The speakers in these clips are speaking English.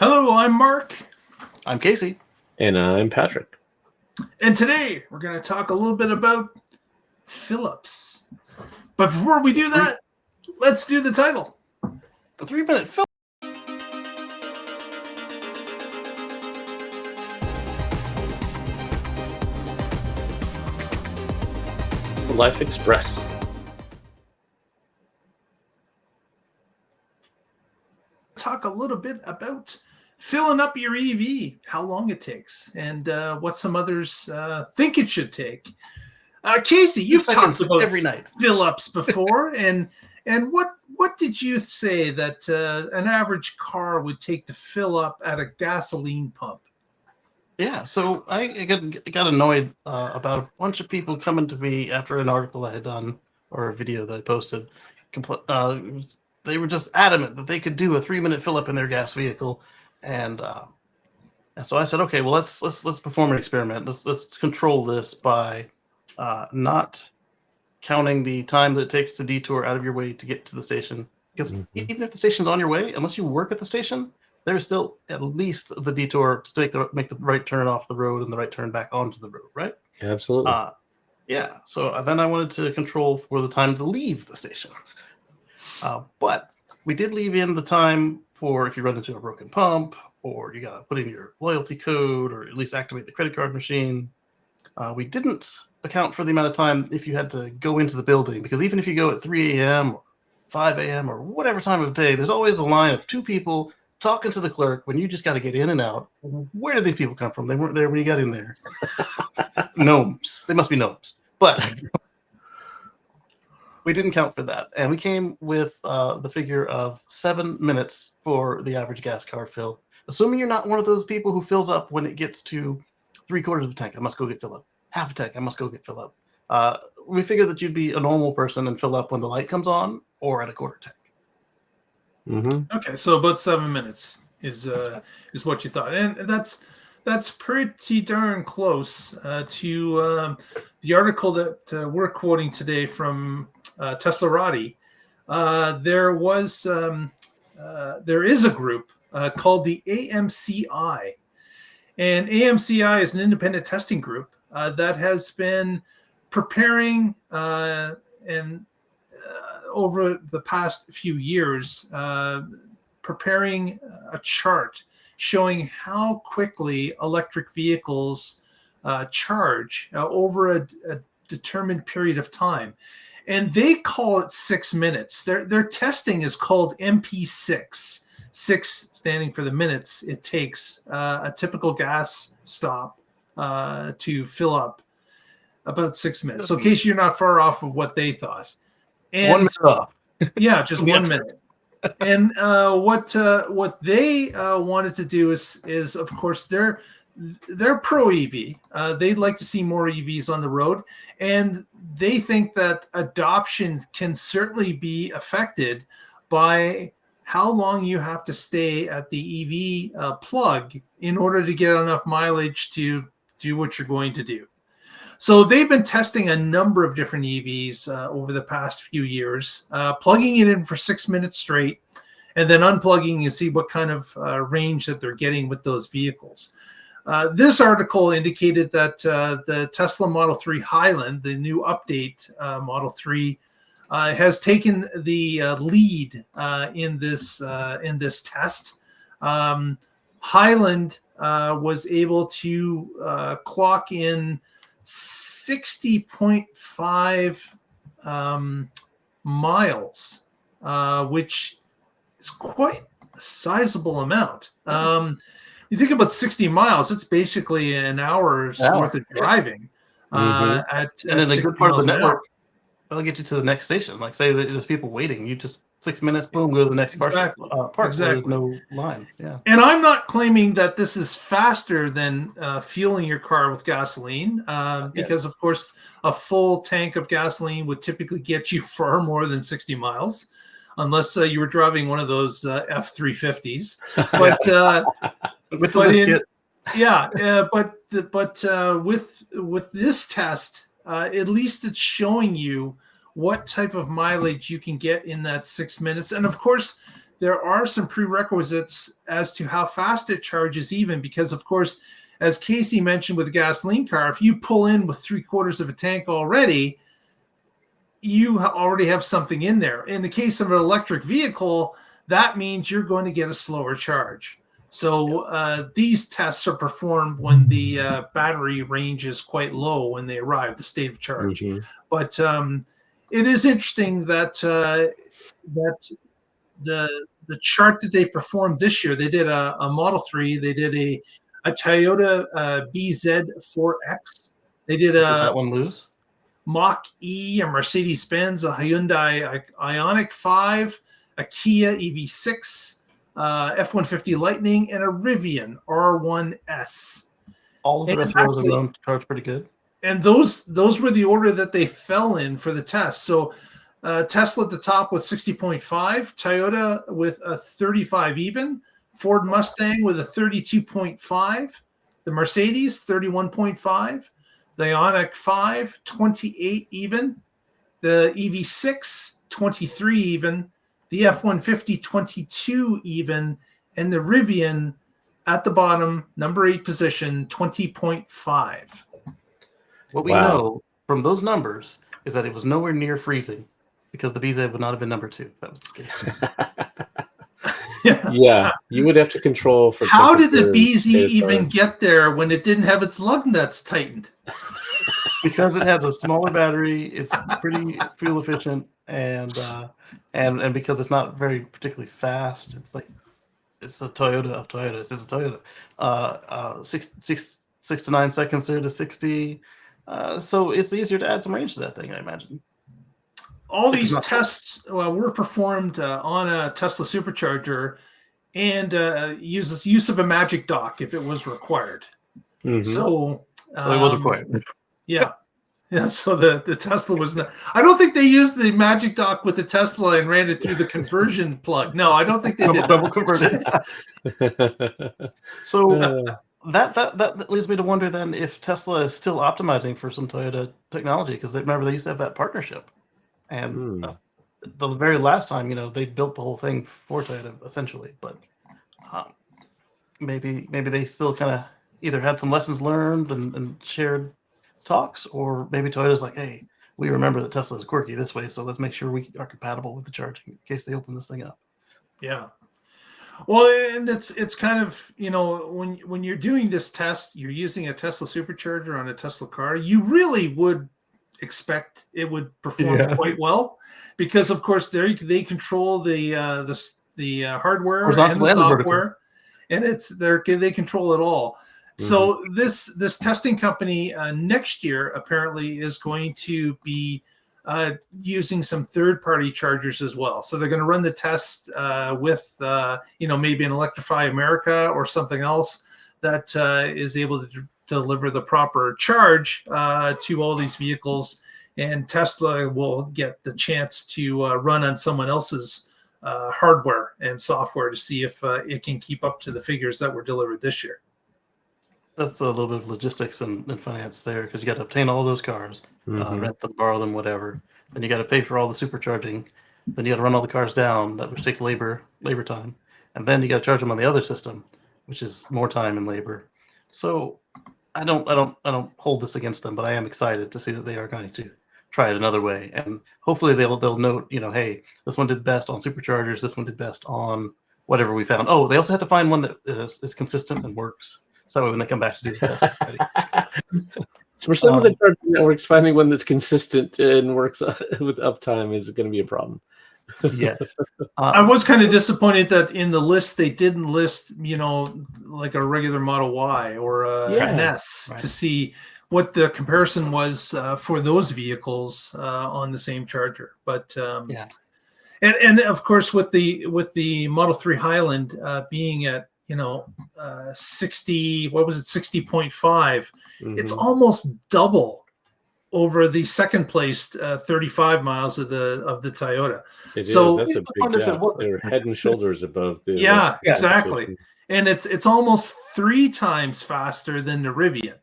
Hello, I'm Mark. I'm Casey. And I'm Patrick. And today we're going to talk a little bit about fill-ups. But before we do that, let's do the title. The 3-minute fill. It's the Life Express. Talk a little bit about filling up your EV, how long it takes, and what some others think it should take. Casey, you've talked about every night fill-ups before, and what did you say that an average car would take to fill up at a gasoline pump? Yeah, so I got annoyed about a bunch of people coming to me after an article I had done or a video that I posted. They were just adamant that they could do a 3-minute fill up in their gas vehicle, and so I said, okay, well let's perform an experiment. Let's control this by not counting the time that it takes to detour out of your way to get to the station. Because even if the station's on your way, unless you work at the station, there's still at least the detour to make the right turn off the road and the right turn back onto the road, right? Absolutely. Yeah. So then I wanted to control for the time to leave the station. But we did leave in the time for if you run into a broken pump or you got to put in your loyalty code or at least activate the credit card machine. We didn't account for the amount of time if you had to go into the building, because even if you go at 3 a.m. or 5 a.m. or whatever time of day, there's always a line of 2 people talking to the clerk when you just got to get in and out. Where did these people come from? They weren't there when you got in there. Gnomes. They must be gnomes. But we didn't count for that. And we came with the figure of 7 minutes for the average gas car fill. Assuming you're not one of those people who fills up when it gets to 3/4 of a tank. I must go get filled up. Half a tank. I must go get filled up. We figured that you'd be a normal person and fill up when the light comes on or at a quarter tank. Mm-hmm. Okay, so about 7 minutes is what you thought, and that's pretty darn close to the article that we're quoting today from Teslarati. There is a group called the AMCI, and AMCI is an independent testing group that has been preparing over the past few years, preparing a chart showing how quickly electric vehicles charge over a determined period of time. And they call it 6 minutes. Their testing is called MP6, 6 standing for the minutes it takes a typical gas stop to fill up, about 6 minutes. So in case you're not far off of what they thought. And 1 minute off. Yeah, just 1 minute. And what they wanted to do is of course they're pro EV. They'd like to see more EVs on the road, and they think that adoption can certainly be affected by how long you have to stay at the EV plug in order to get enough mileage to do what you're going to do. So they've been testing a number of different EVs over the past few years, plugging it in for 6 minutes straight, and then unplugging to see what kind of range that they're getting with those vehicles. This article indicated that the Tesla Model 3 Highland, the new update Model 3, has taken the lead in this test. Highland was able to clock in 60.5 miles, which is quite a sizable amount. You think about 60 miles, it's basically an hour's worth of driving. And in a good part of the network, they'll get you to the next station. Like, say that there's people waiting, you just 6 minutes, boom, go to the next part. Exactly. There's no line. Yeah. And I'm not claiming that this is faster than fueling your car with gasoline, because of course a full tank of gasoline would typically get you far more than 60 miles, unless you were driving one of those F-350s. But with this test, at least it's showing you what type of mileage you can get in that 6 minutes. And of course, there are some prerequisites as to how fast it charges, even because, of course, as Casey mentioned with a gasoline car, if you pull in with 3/4 of a tank already, you already have something in there. In the case of an electric vehicle, that means you're going to get a slower charge. So these tests are performed when the battery range is quite low when they arrive, the state of charge. Mhm. But it is interesting that that the chart that they performed this year, they did a Model 3, they did a Toyota BZ4X, they did Did a that one lose? Mach-E, a Mercedes-Benz, a Hyundai Ioniq 5, a Kia EV6, F-150 Lightning, and a Rivian R1S. All of the rest of those are known to charge pretty good. And those were the order that they fell in for the test. So Tesla at the top with 60.5, Toyota with a 35 even, Ford Mustang with a 32.5, the Mercedes 31.5, the Ioniq 5 28 even, the EV6 23 even, the F-150 22 even, and the Rivian at the bottom, number 8 position, 20.5. What we know from those numbers is that it was nowhere near freezing, because the BZ would not have been number 2. If that was the case. Yeah, you would have to control for. How did the BZ even get there when it didn't have its lug nuts tightened? Because it has a smaller battery, it's pretty fuel efficient, and because it's not very particularly fast. It's like it's a Toyota of Toyotas. It's a Toyota. 6 to 9 seconds there to 60. So it's easier to add some range to that thing, I imagine. All these tests were performed on a Tesla supercharger and use of a magic dock if it was required. Mm-hmm. So it was required. Yeah. So the Tesla was not. I don't think they used the magic dock with the Tesla and ran it through the conversion plug. No, I don't think they did. Double converted. So that leads me to wonder then if Tesla is still optimizing for some Toyota technology, because remember they used to have that partnership. And the very last time, they built the whole thing for Toyota essentially, but maybe they still kind of either had some lessons learned and shared talks, or maybe Toyota's like, hey, we remember that Tesla is quirky this way, so let's make sure we are compatible with the charging in case they open this thing up. Yeah. Well, and it's kind of, when you're doing this test, you're using a Tesla supercharger on a Tesla car, you really would expect it would perform quite well, because of course they control the hardware and the software, and they control it all. Mm-hmm. So this testing company next year apparently is going to be using some third-party chargers as well. So they're going to run the test with maybe an Electrify America or something else that is able to deliver the proper charge to all these vehicles, and Tesla will get the chance to run on someone else's hardware and software to see if it can keep up to the figures that were delivered this year. That's a little bit of logistics and finance there, because you got to obtain all those cars, rent them, borrow them, whatever. Then you got to pay for all the supercharging. Then you got to run all the cars down, which takes labor time, and then you got to charge them on the other system, which is more time and labor. So I don't hold this against them, but I am excited to see that they are going to try it another way, and hopefully they'll note, hey, this one did best on superchargers, this one did best on whatever we found. Oh, they also have to find one that is consistent and works, so that way when they come back to do the test, it's ready. So for some of the charging networks, finding one that's consistent and works with uptime is going to be a problem. Yes. I was kind of disappointed that in the list they didn't list, like a regular Model Y or an S to see what the comparison was for those vehicles on the same charger. But and of course with the Model 3 Highland being at 60, what was it, 60.5, it's almost double over the second placed 35 miles of the Toyota. So that's a big gap. They're head and shoulders above the exactly. And it's almost 3 times faster than the Rivian.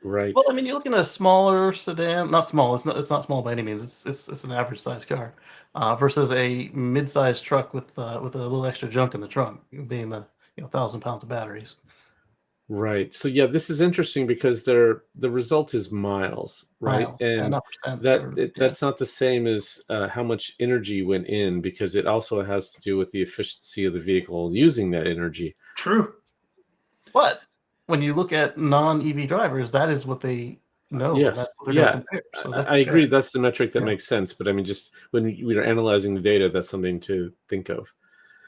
Right. Well, I mean, you're looking at a smaller sedan, not small. It's not small by any means. It's an average sized car. versus a mid-sized truck with a little extra junk in the trunk, being the 1,000 pounds of batteries. Right. So yeah, this is interesting because the result is miles, right? Miles, yeah, And not percent. Or, yeah. that's not the same as how much energy went in, because it also has to do with the efficiency of the vehicle using that energy. True. But when you look at non-EV drivers, that is what they know, and Yes, that's what they're going to yeah, compare. So I that's agree. fair. That's the metric that Yeah. makes sense. But I mean, just when we are analyzing the data, that's something to think of.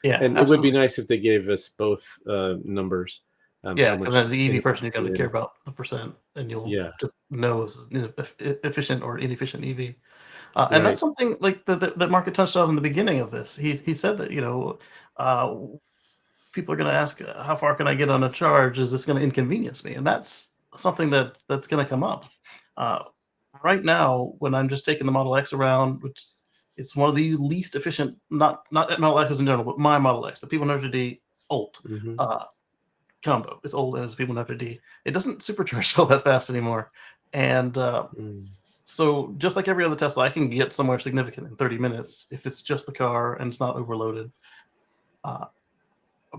Yeah, And it would be absolutely. nice if they gave us both numbers. Yeah, How because much as the EV energy person, you're going to went care in. about the percent, and you'll Yeah, just know if efficient or inefficient EV. And that's right. something like that Market touched on in the beginning of this. He said that uh, people are going to ask, how far can I get on a charge? Is this going to inconvenience me? And that's something that's going to come up. Uh, right now, when I'm just taking the Model X around, which it's one of the least efficient, not Model X's in general, but my Model X, the people in D old Hmm. combo. It's old and it's people in D. It doesn't supercharge all that fast anymore. And Mm. so just like every other Tesla, I can get somewhere significant in 30 minutes if it's just the car and it's not overloaded. Uh,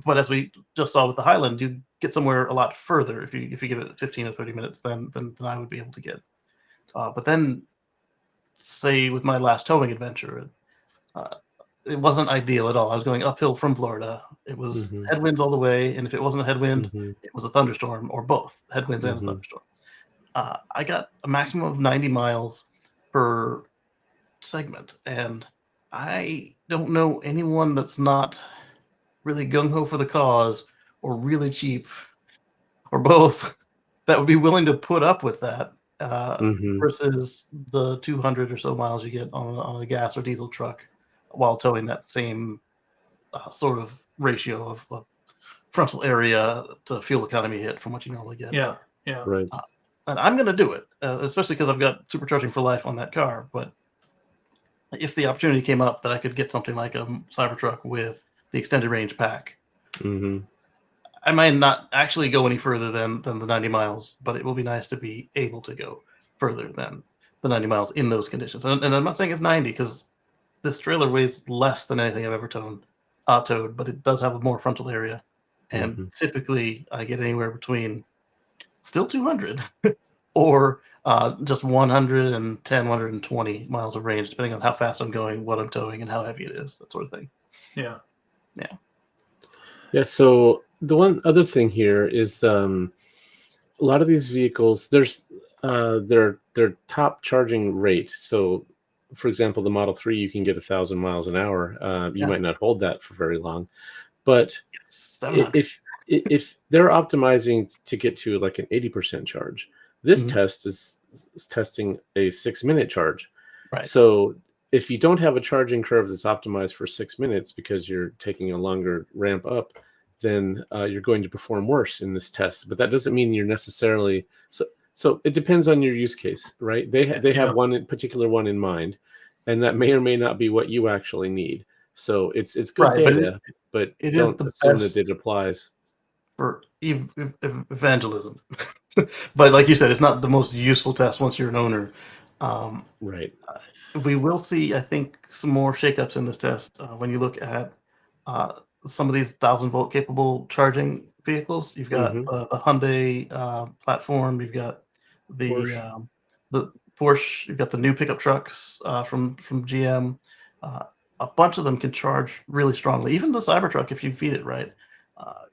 but as we just saw with the Highland, you get somewhere a lot further if you give it 15 or 30 minutes than I would be able to get. But then, say with my last towing adventure, uh, it wasn't ideal at all. I was going uphill from Florida. It was Hmm. headwinds all the way, and if it wasn't a headwind, Hmm. it was a thunderstorm or both headwinds and a Hmm. thunderstorm. I got a maximum of 90 miles per segment, and I don't know anyone that's not really gung ho for the cause or really cheap or both that would be willing to put up with that Hmm. versus the 200 or so miles you get on a gas or diesel truck while towing that same sort of ratio of frontal area to fuel economy hit from what you normally get. Yeah. Yeah. Right. And I'm going to do it, especially because I've got supercharging for life on that car. But if the opportunity came up that I could get something like a Cybertruck with the extended range pack, Hmm. I might not actually go any further than the 90 miles, but it will be nice to be able to go further than the 90 miles in those conditions. And I'm not saying it's 90 because this trailer weighs less than anything I've ever towed, but it does have a more frontal area. And Hmm. typically I get anywhere between still 200 or just 110, 120 miles of range, depending on how fast I'm going, what I'm towing, and how heavy it is, that sort of thing. Yeah. Yeah. Yeah. So the one other thing here is a lot of these vehicles, there's their top charging rate. So, for example, the Model 3, you can get 1,000 miles an hour. You Yeah. might not hold that for very long, but 700. if they're optimizing to get to like an 80% charge, this Mhm. test is testing a 6-minute charge. Right. So if you don't have a charging curve that's optimized for 6 minutes because you're taking a longer ramp up, then you're going to perform worse in this test. But that doesn't mean you're necessarily so it depends on your use case, right? They have Yeah. one particular one in mind, and that may or may not be what you actually need. So it's good Right. But data, but it is don't the assume that it best applies. for evangelism. But like you said, it's not the most useful test once you're an owner. Um, Right. we will see, I think, some more shakeups in this test when you look at uh, some of these 1,000-volt capable charging vehicles. You've got Mm-hmm. the Hyundai platform. You've got Porsche. the Porsche. You've got the new pickup trucks from GM. Uh, a bunch of them can charge really strongly. Even the Cybertruck, if you feed it right. Uh,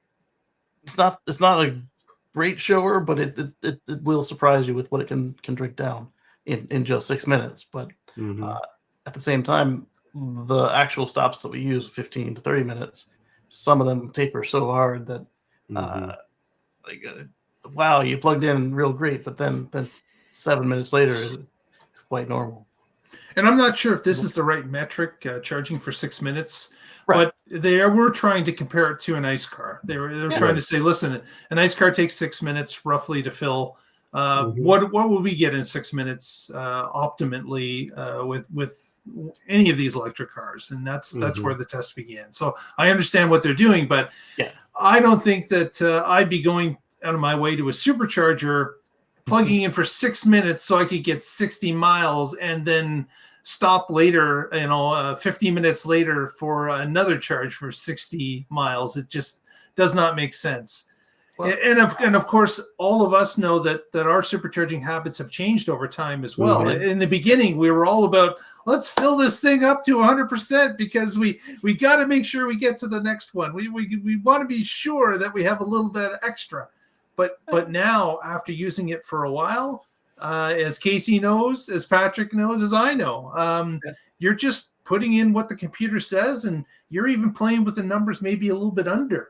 it's not a great shower, but it will surprise you with what it can drink down in just 6 minutes. But Mm-hmm. uh, at the same time, the actual stops that we use, 15 to 30 minutes, some of them taper so hard that Mm-hmm. uh, like, wow, you plugged in real great, but then 7 minutes later, it's quite normal. And I'm not sure if this is the right metric, charging for 6 minutes, Right. but they were trying to compare it to an ICE car. They're Yeah. trying Right. to say, listen, an ICE car takes 6 minutes roughly to fill. Mhm. What will we get in 6 minutes optimally with any of these electric cars? And that's Mhm. where the test began. So I understand what they're doing, but Yeah. I don't think that I'd be going out of my way to a supercharger plugging in for 6 minutes so I could get 60 miles and then stop later, 15 minutes later for another charge for 60 miles. It just does not make sense. Well, and of course, all of us know that our supercharging habits have changed over time as well. Mm-hmm. In the beginning, we were all about, let's fill this thing up to 100% because we got to make sure we get to the next one. We want to be sure that we have a little bit extra. But now, after using it for a while, as Casey knows, as Patrick knows, as I know, you're just putting in what the computer says, and you're even playing with the numbers maybe a little bit under.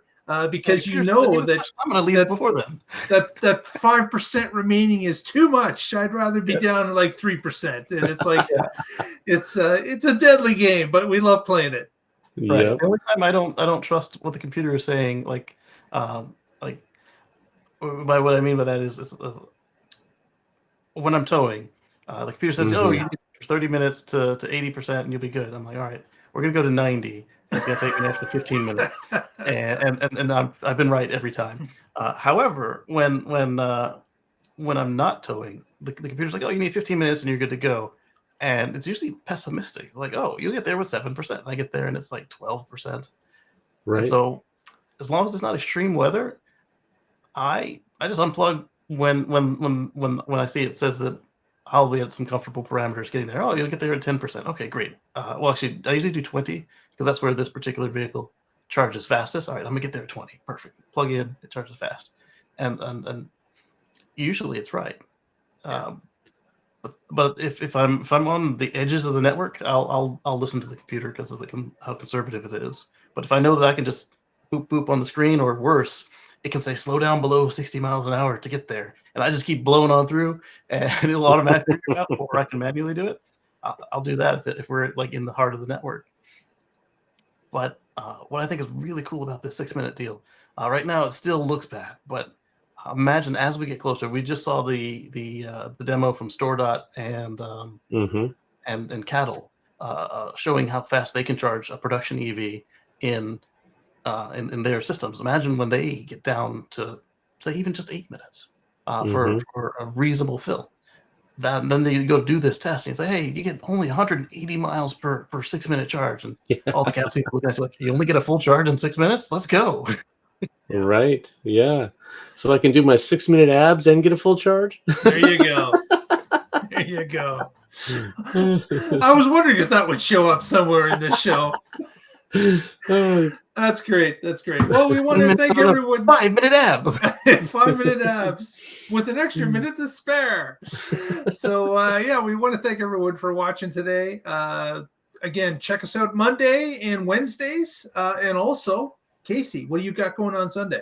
Because you know that I'm going to leave it before then. that 5% remaining is too much. I'd rather be down like 3%, and it's like it's a deadly game, but we love playing it. Right. The only time I don't trust what the computer is saying, by what I mean by that is when I'm towing, the computer says, "Oh, you need 30 minutes to 80%, and you'll be good." I'm like, "All right, we're gonna go to 90." It's going to take me an extra 15 minutes, and I've been right every time. However, when I'm not towing, the computer's like, "Oh, you need 15 minutes and you're good to go," and it's usually pessimistic. Like, "Oh, you'll get there with 7%." I get there and it's like 12%. Right. And so, as long as it's not extreme weather, I just unplug when I see it says that I'll be at some comfortable parameters getting there. Oh, you'll get there at 10%. Okay, great. Well, actually, I usually do 20. Because that's where this particular vehicle charges fastest. All right, I'm gonna get there at 20. Perfect. Plug in, it charges fast, and usually it's right. But if I'm on the edges of the network, I'll listen to the computer because of how conservative it is. But if I know that I can just boop boop on the screen, or worse, it can say slow down below 60 miles an hour to get there, and I just keep blowing on through, and it'll automatically figure it out, or I can manually do it. I'll do that if we're like in the heart of the network. But what I think is really cool about this 6-minute deal, right now it still looks bad, but imagine as we get closer. We just saw the demo from StoreDot and Cattle showing how fast they can charge a production EV in their systems. Imagine when they get down to say even just 8 minutes for a reasonable fill. Then they go do this test and you say, "Hey, you get only 180 miles per 6-minute charge," and all the cats people look at you like, "You only get a full charge in 6 minutes? Let's go!" Right? Yeah. So I can do my 6-minute abs and get a full charge. There you go. There you go. I was wondering if that would show up somewhere in this show. That's great. That's great. Well, we want to thank everyone. 5-minute abs. 5-minute abs with an extra minute to spare. So, we want to thank everyone for watching today. Again, check us out Monday and Wednesdays. And also, Casey, what do you got going on Sunday?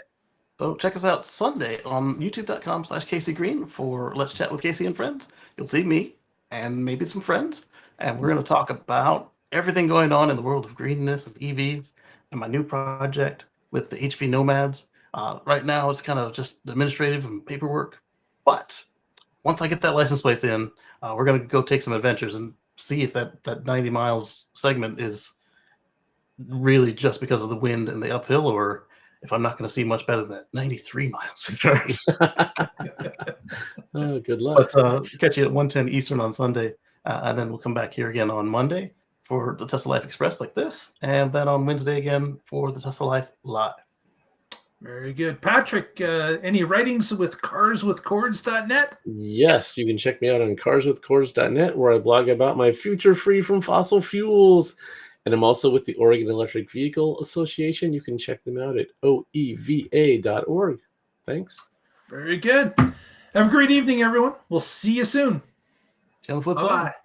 So check us out Sunday on youtube.com/Casey Green for Let's Chat with Casey and Friends. You'll see me and maybe some friends. And we're going to talk about everything going on in the world of greenness and EVs and my new project with the HV Nomads. Right now, it's kind of just administrative and paperwork. But once I get that license plate in, we're going to go take some adventures and see if that 90 miles segment is really just because of the wind and the uphill, or if I'm not going to see much better than 93 miles. Oh, good luck. But catch you at 1:10 Eastern on Sunday, and then we'll come back here again on Monday for the Tesla Life Express like this, and then on Wednesday again for the Tesla Life Live. Very good. Patrick, any writings with carswithcords.net? Yes, you can check me out on carswithcords.net, where I blog about my future free from fossil fuels. And I'm also with the Oregon Electric Vehicle Association. You can check them out at oeva.org. Thanks. Very good. Have a great evening, everyone. We'll see you soon. See you on the flip side. Bye.